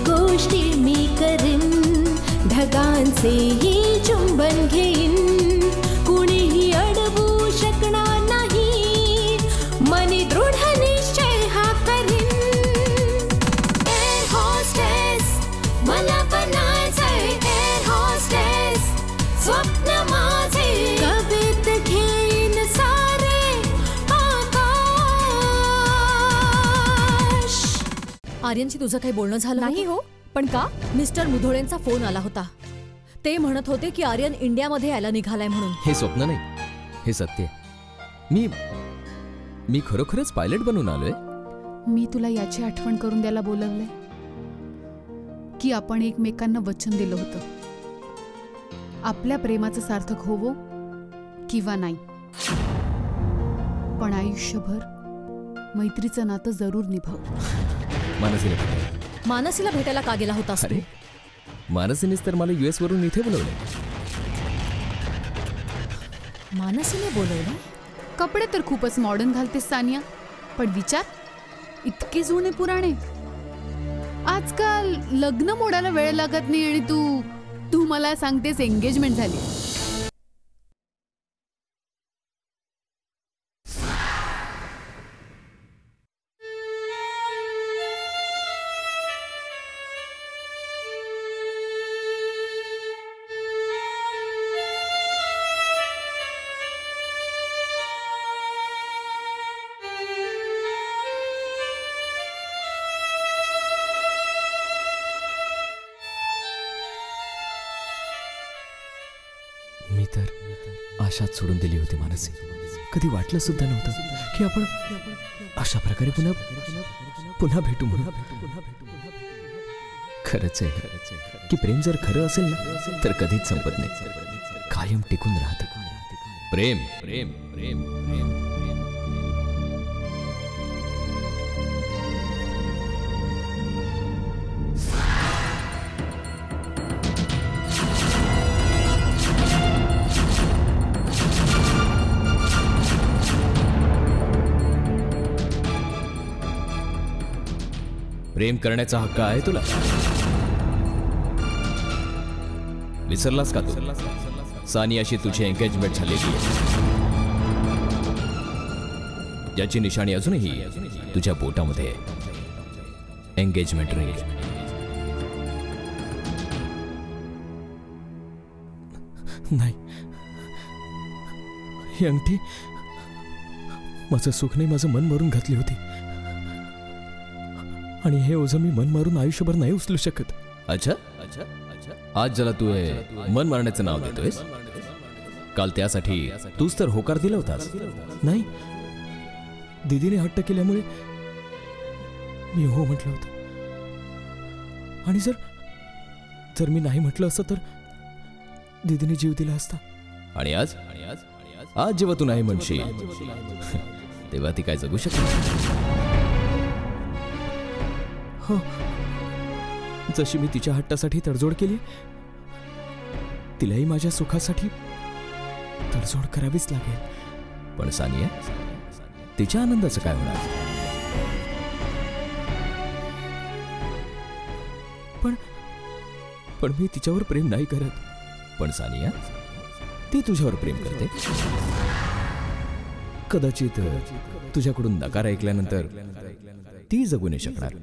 गोष्टी मी करीन, ढगांचेही चुंबन घेईन, कुणीही अडवू शकणार नाही, मनी दृढ निश्चय हा करीन. एअर होस्टेस मला बनायचंय, एअर होस्टेस स्वप्न माझे, कवित घेईन सारे आकाश. आर्यनशी तुझं काही बोलणं झालं नाही हो. पण का? मिस्टर मुधोळेंचा फोन आला होता. ते म्हणत होते की आर्यन इंडियामध्ये यायला निघालाय म्हणून. हे स्वप्न नाही, हे सत्य आहे. मी खरोखरच पायलट बनून आलोय. मी तुला याची आठवण करून द्यायला बोलवलंय की आपण एकमेकांना वचन दिलं होतं, आपल्या प्रेमाचं सार्थक होवो किंवा नाही, पण आयुष्यभर मैत्रीचं नातं जरूर निभाव. मानसीला भेटायला का गेला होतास तू? मानसीनेच तर मला US वरून इथे बोलवलंय. मानसीने बोलवलं? कपडे तर खूपच मॉडर्न घालतेस सानिया, पण विचार इतके जुने पुराणे. आजकाल लग्न मोडायला वेळ लागत नाही आणि तू मला सांगतेस एंगेजमेंट झाली. मी तर आशाच सोडून दिली होती मानसी. कधी वाटलं सुद्धा नव्हतं की आपण अशा प्रकारे पुन्हा भेटू म्हणून. खरंच आहे की प्रेम जर खरं असेल ना तर कधीच संपत नाही, कायम टिकून राहतं. प्रेम प्रेम प्रेम प्रेम प्रेम करण्याचा हक्क आहे तुला. विसरलास का तू? सानियाशी तुझी एंगेजमेंट झालेली आहे, ज्याची निशाणी अजूनही तुझ्या बोटामध्ये आहे. Engagement ring. नाही, ही अंगठी माझं सुख नाही, माझं मन मारून घातली होती आणि हे ओझं मी मन मारून आयुष्यभर नाही उचलू शकत. अच्छा अच्छा अच्छा. आज ज्याला तू मन मारण्याचं नाव देतोयस, काल त्यासाठी तूच तर होकार दिला होतास. नाही, दीदीने हट्ट केल्यामुळे मी हो म्हटलं होतं. आणि जर मी नाही म्हटलं असतं तर दीदीने जीव दिला असता. आणि आज जेव्हा तू नाही म्हणशील तेव्हा ती काय जगू शकते? हो, जशी मी तिच्या हट्टासाठी तडजोड केली, तिलाही माझ्या सुखासाठी तडजोड करावीच लागेल. पण सानिया, तिच्या आनंदाचं काय होणार? पण मी तिच्यावर प्रेम नाही करत. पण सानिया, ती तुझ्यावर प्रेम करते. कदाचित तुझ्याकडून नकार ऐकल्यानंतर ती जगू नाही शकणार.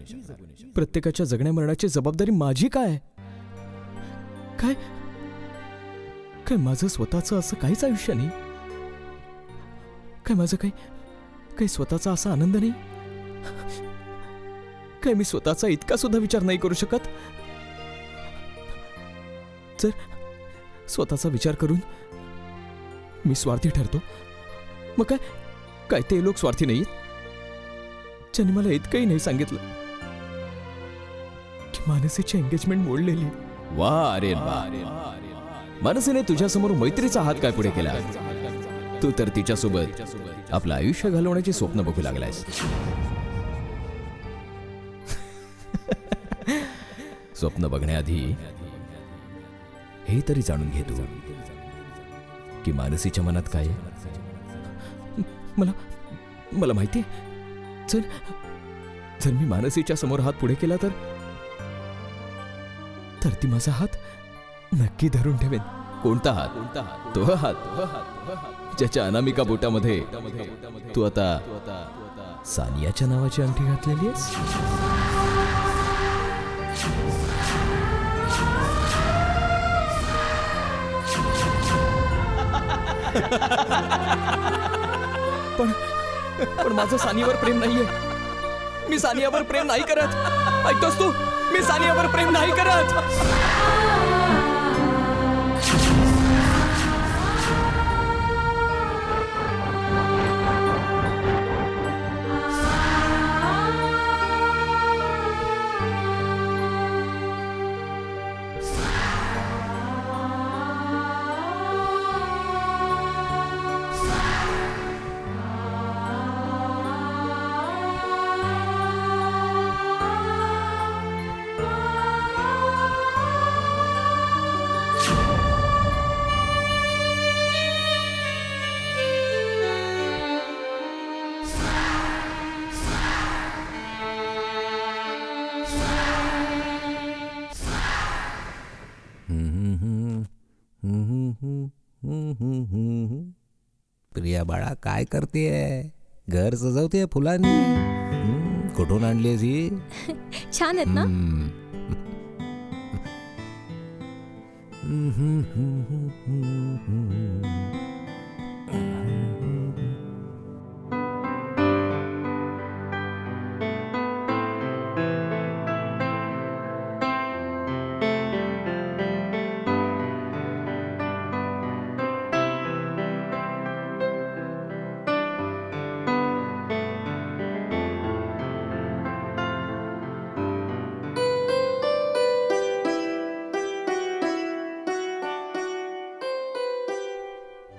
प्रत्येकाच्या जगण्या मरणाची जबाबदारी माझी काय? काय माझं स्वतःचं असं काहीच आयुष्य नाही? काय माझं काही स्वतःचा असा आनंद नाही? काय मी स्वतःचा इतका सुद्धा विचार नाही करू शकत? जर स्वतःचा विचार करून मी स्वार्थी ठरतो, मग काय ते लोक स्वार्थी नाहीत ज्यांनी मला इतकंही नाही सांगितलं की मानसीची एंगेजमेंट मोडलेली? वा अरे वा, मानसीने तुझ्यासमोर मैत्रीचा हात काय पुढे केला? तू तर तिच्यासोबत आपलं आयुष्य घालवण्याची स्वप्न बघू लागलायस. स्वप्न बघण्याआधी हे तरी जाणून घे तू की मानसीच्या मनात काय आहे. मला माहितीये, जर मी मानसीच्या समोर हात पुढे केला तर ती माझा हात नक्की धरून ठेवेन. कोणता हात? तो हात ज्याच्या अनामिका बोटामध्ये तू आता सानियाच्या नावाची अंगठी घातलेली आहेस. पण माझं सानियावर प्रेम नाहीये. मी सानियावर प्रेम नाही करत. ऐकतोस तू? मी सानियावर प्रेम नाही करत. प्रिया बाळा, काय करतेय? घर सजवतेय फुलांनी. कुठून आणलीस ही? छान आहेत ना?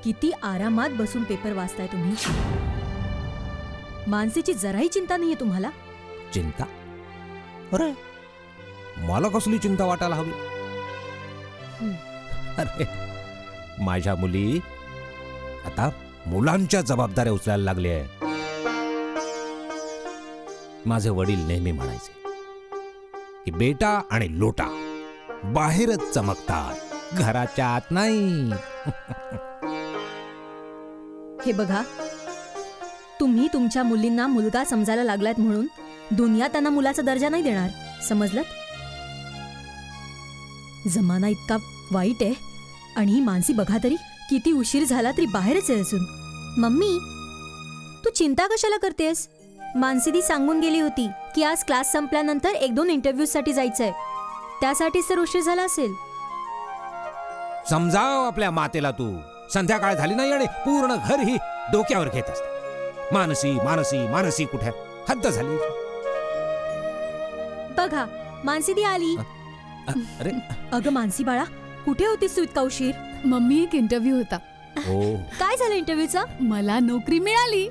किती आरामात बसून पेपर वाचताय तुम्ही. मानसीची जराही चिंता नाहीये तुम्हाला? चिंता? अरे मला कसली चिंता वाटायला हवी? अरे माझ्या मुली आता मुलांच्या जबाबदाऱ्या उचलायला लागले आहे. माझे वडील नेहमी म्हणायचे की बेटा आणि लोटा बाहेरच चमकतात, घराच्या आत नाही. हे बघा, तुम्ही तुमच्या मुलींना मुलगा समजायला लागलात म्हणून दुनिया त्यांना मुलाचा दर्जा नाही देणार. समजलं? जमाना इतका वाईट आहे. आणि ही मानसी बघा तरी, किती उशीर झाला तरी बाहेरच आहे अजून. मम्मी, तू चिंता कशाला करतेस? मानसी ती सांगून गेली होती की आज क्लास संपल्यानंतर 1-2 इंटरव्ह्यू साठी जायचंय. त्यासाठीच तर उशीर झाला असेल. समजाव आपल्या मातेला तू. संध्याकाळ झाली नाही आणि पूर्ण घर ही डोक्यावर घेत असते. मानसी मानसी मानसी कुठे? हद्द झाली. बघा, मानसी ती आली. अरे अगं मानसी बाळा, कुठे होतीस तू इतका उशीर? मम्मी, एक इंटरव्ह्यू होता. काय झालं इंटरव्ह्यूचा? मला नोकरी मिळाली.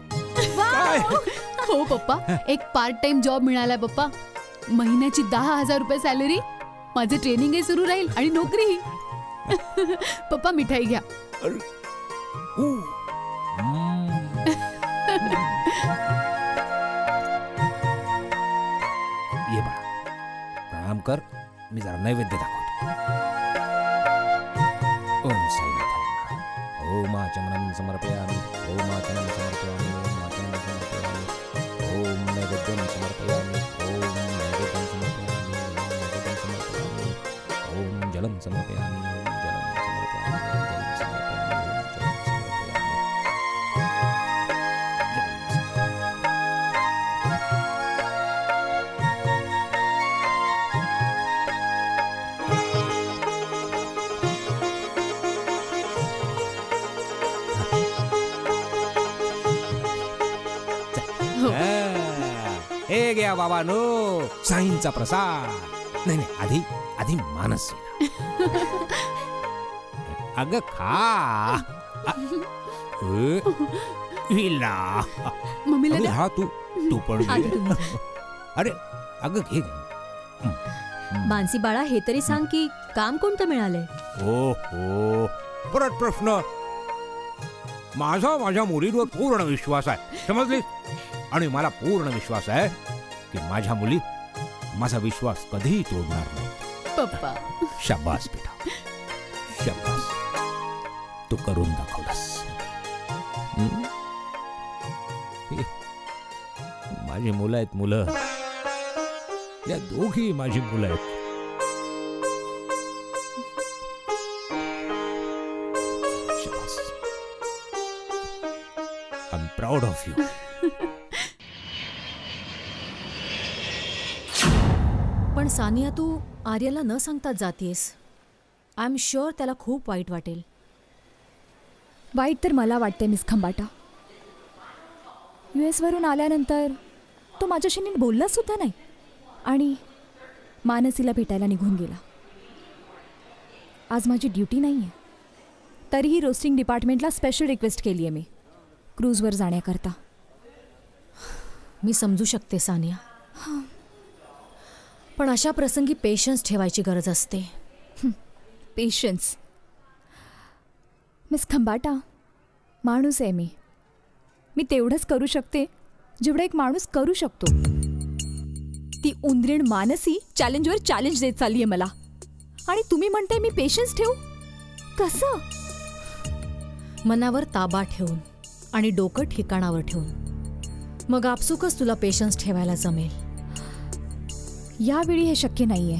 हो पप्पा, एक पार्ट टाइम जॉब मिळालाय पप्पा. महिन्याची 10,000 रुपये सॅलरी. माझे ट्रेनिंग सुरू राहील आणि नोकरी. पप्पा मिठाई घ्या. ये बा, प्रणाम कर. मी जरा नैवेद्य दाखवतो. ओम साईनाथाय नमः. ओम आचमनं समर्पयामि. ओम आचमनं समर्पयामि. ओम आचमनं समर्पयामि. ओम नैवेद्यं समर्पयामि. ओम नैवेद्यं समर्पयामि. ओम नैवेद्यं समर्पयामि. ओम जलं समर्पयामि. जलं समर्पयामि. जलं समर्पयामि. जलं समर्पयामि. हे घ्या बाबा नो साईंचा प्रसाद. नाही नाही, आधी आधी मानसीला. अगं खा. हिला मम्मीला अगं द्या. हा तू तू पण आधी घे. तुम्ही. अरे अगं घे. मानसी बाळा, हे तरी सांग की काम कोणतं मिळालंय? हो हो, परत प्रश्न. माझ्या मुलीवर पूर्ण विश्वास आहे, समजलीस? आणि मला पूर्ण विश्वास आहे की माझ्या मुली माझा विश्वास कधीही तोडणार नाही. पप्पा. शाबास बेटा, शाबास. तू करून दाखवलास. माझी मुलं आहेत, मुलं. या दोघी माझी मुलं आहेत. शाबास. I am proud of you. पण सानिया, तू आर्यनला न सांगताच जातीयस. आय एम शुअर त्याला खूप वाईट वाटेल. वाईट तर मला वाटते मिस खंबाटा. US वरून आल्यानंतर तो माझ्याशी नीट बोलला सुद्धा नाही आणि मानसीला भेटायला निघून गेला. आज माझी ड्युटी नाही आहे, तरीही रोस्टिंग डिपार्टमेंटला स्पेशल रिक्वेस्ट केली आहे मी क्रूजवर जाण्याकरता. मी समजू शकते सानिया, पण अशा प्रसंगी पेशन्स ठेवायची गरज असते. पेशन्स? मिस खंबाटा, माणूस आहे मी तेवढंच करू शकते जेवढं एक माणूस करू शकतो. ती उंदरीण मानसी चॅलेंजवर चॅलेंज देत चालली आहे मला, आणि तुम्ही म्हणताय मी पेशन्स ठेवू? कसं? मनावर ताबा ठेवून आणि डोकं ठिकाणावर ठेवून, मग आपसुकच तुला पेशन्स ठेवायला जमेल. यावेळी हे शक्य नाहीये.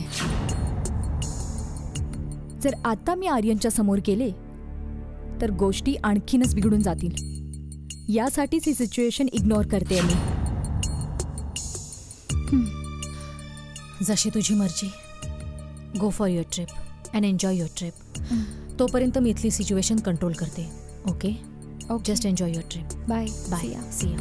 जर आता मी आर्यनच्या समोर गेले तर गोष्टी आणखीनच बिघडून जातील. यासाठीच ही सिच्युएशन इग्नोर करते मी. जशी तुझी मर्जी. Go for your trip and enjoy your trip. तोपर्यंत मी इथली सिच्युएशन कंट्रोल करते. Okay? Just enjoy your trip. Bye bye. See ya.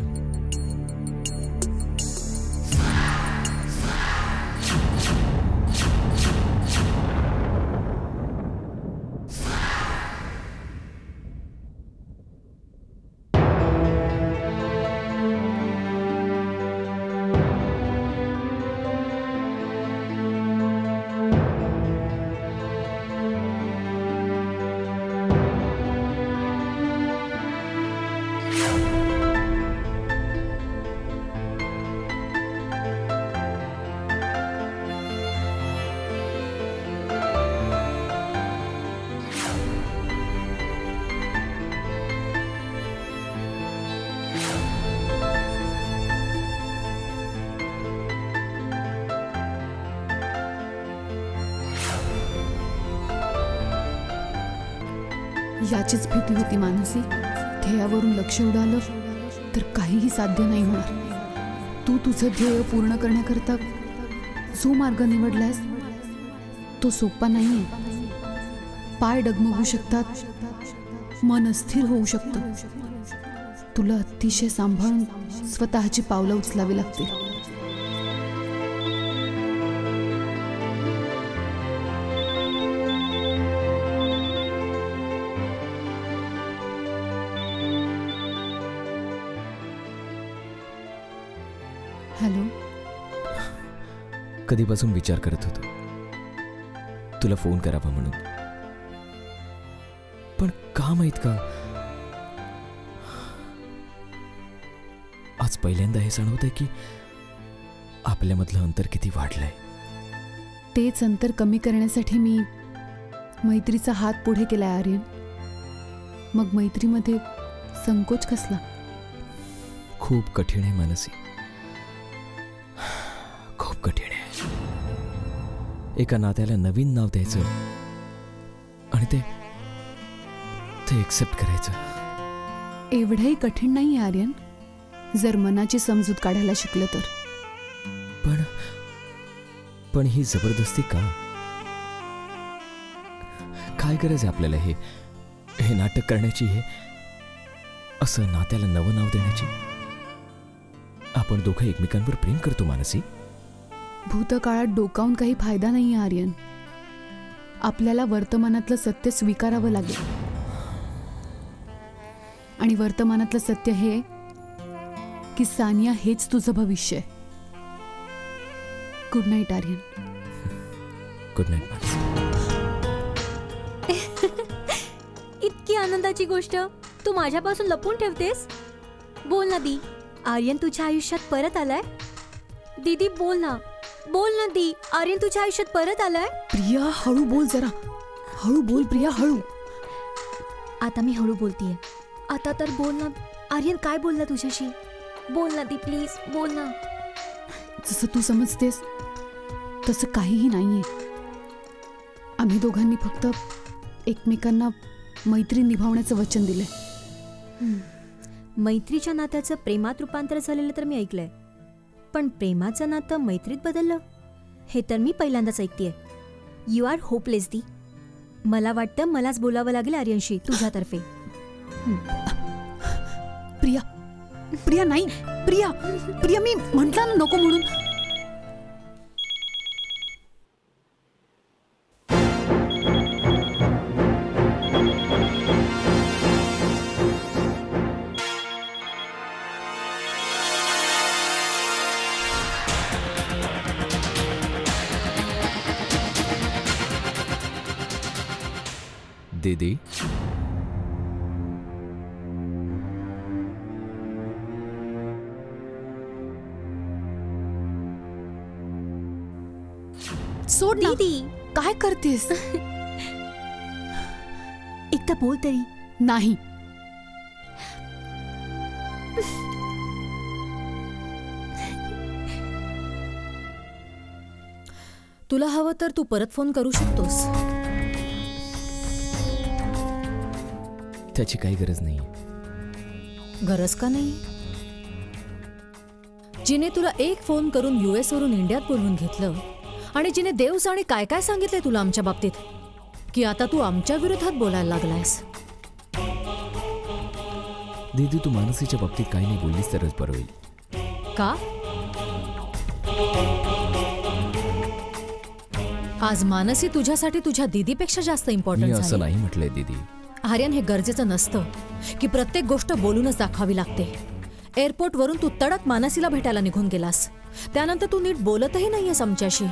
याचीच भीती होती मानसी. ध्येयावरून लक्ष उडालं तर काहीही साध्य नाही होणार. तू तुझं ध्येय पूर्ण करण्याकरता जो मार्ग निवडलास तो सोपा नाहीये. पाय डगमगू शकतात, मन अस्थिर होऊ शकतं. तुला अतिशय सांभाळून स्वतःची पावलं उचलावी लागतील. हॅलो. कधीपासून विचार करत होतो तुला फोन करावा म्हणून, पण का माहित का आज पहिल्यांदा हे जाणवतंय की आपल्यामधलं अंतर किती वाढलंय. तेच अंतर कमी करण्यासाठी मी मैत्रीचा हात पुढे केलाय आर्यन. मग मैत्रीमध्ये संकोच कसला? खूप कठीण आहे मानसी, खूप कठीण आहे. एका नात्याला नवीन नाव द्यायचं आणि ते एक्सेप्ट करायचं. एवढंही कठीण नाही आर्यन, जर मनाची समजूत काढायला शिकलं तर. पण ही जबरदस्ती का? काय गरज आहे आपल्याला हे नाटक करण्याची, हे असं नात्याला नवं नाव देण्याची? आपण दोघं एकमेकांवर प्रेम करतो मानसी. भूतकाळात डोकावून काही फायदा नाहीये आर्यन. आपल्याला वर्तमानातलं सत्य स्वीकारावं लागेल. आणि वर्तमानातलं सत्य हे की सानिया हेच तुझं भविष्य आहे. Good night Aryan. Good night Mansi. इतकी आनंदाची गोष्ट तू माझ्यापासून लपवून ठेवतेस. बोल ना दी, आर्यन तुझ्या आयुष्यात परत आलाय. दीदी बोल ना दी, आर्यन तुझ्या आयुष्यात परत आलाय. प्रिया हळू बोल जरा. हळू बोल प्रिया, हळू. आता मी हळू बोलतीये. आता तर बोल ना. आर्यन काय बोलला तुझ्याशी? बोल ना दी, प्लीज बोल ना. जसं तू समजतेस तसं काहीही नाहीये. आम्ही दोघांनी फक्त एकमेकांना मैत्री निभावण्याचं वचन दिलंय. मैत्रीच्या नात्याचं प्रेमात रूपांतर झालेलं तर मी ऐकलंय, पण प्रेमाचं नातं मैत्रीत बदललं हे तर मी पहिल्यांदाच ऐकतेय. यू आर होपलेस दी. मला वाटतं मलाच बोलावं लागेल आर्यनशी तुझ्यातर्फे. प्रिया प्रिया नाही. प्रिया प्रिया मी म्हटलं ना नको म्हणून. दीदी, सोड ना. दीदी काय करतेस? एकदा बोल तरी. नाही. तुला हवं तर तू परत फोन करू शकतोस. त्याची काही गरज नाही. गरज का नाही? जिने तुला एक फोन करून US वरून इंडियात बोलवून घेतलं आणि जिने देव जाणे काय काय सांगितले तुला आमच्या बाबतीत, की आता तू आमच्या विरोधात बोलायला लागलायस. दीदी, तू मानसीच्या बाबतीत काही नाही बोललीस तरच बरं होईल. का? आज मानसी तुझ्यासाठी तुझ्या दीदीपेक्षा जास्त मी इम्पॉर्टंट असं झाली. नाही म्हटलंय दीदी. आर्यन, हे गरजेचं नसतं की प्रत्येक गोष्ट बोलूनच दाखवावी लागते. एअरपोर्टवरून तू तडक मानसीला भेटायला निघून गेलास, त्यानंतर तू नीट बोलतही नाहीयेस आमच्याशी.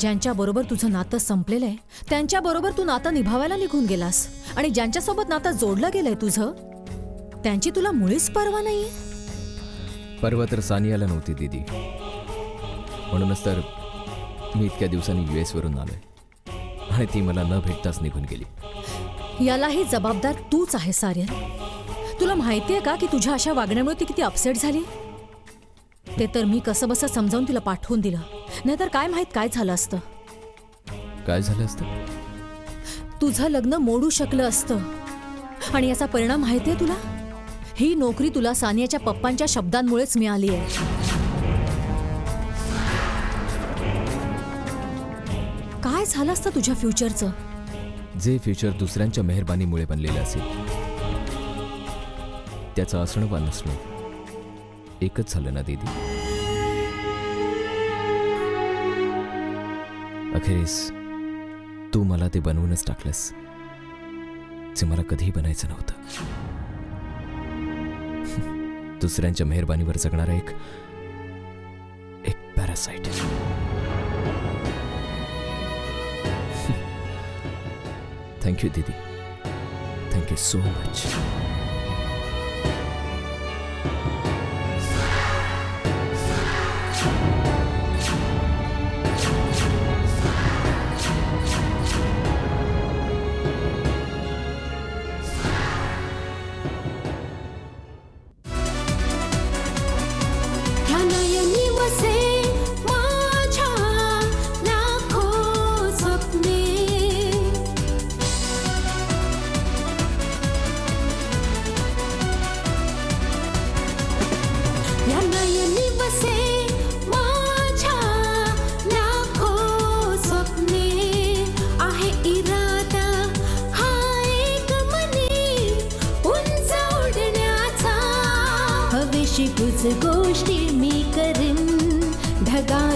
ज्यांच्याबरोबर तुझं नातं संपलेलं आहे त्यांच्याबरोबर तू नातं निभावायला निघून गेलास, आणि ज्यांच्यासोबत नातं जोडलं गेलंय तुझं त्यांची तुला मुळीच पर्वा नाहीये. पर्वा तर सानियाला नव्हती दीदी. म्हणूनच तर मी इतक्या दिवसांनी US वरून आलोय आणि ती मला न भेटताच निघून गेली. यालाही जबाबदार तूच आहेस आर्यन. तुला माहितीये का की तुझ्या अशा वागण्यामुळे ती किती अपसेट झाली? ते तर मी कसं बसं समजावून तिला पाठवून दिलं, नाहीतर काय माहित काय झालं असतं. काय झालं असतं? तुझं लग्न मोडू शकलं असतं. आणि याचा परिणाम माहितीये तुला? ही नोकरी तुला सानियाच्या पप्पांच्या शब्दांमुळेच मिळाली आहे. काय झालं असतं तुझ्या फ्युचरचं? जे फ्युचर दुसऱ्यांच्या मेहरबानीमुळे बनलेलं असेल त्याचं असणं वा नसणं एकच झालं ना दीदी. अखेरीस तू मला ते बनवूनच टाकलंस जे मला कधीही बनायचं नव्हतं. दुसऱ्यांच्या मेहरबानीवर जगणारा एक पॅरासाइट. थँक्यू दीदी. Thank you so much.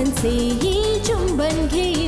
मनसेही चुंबन घेईन.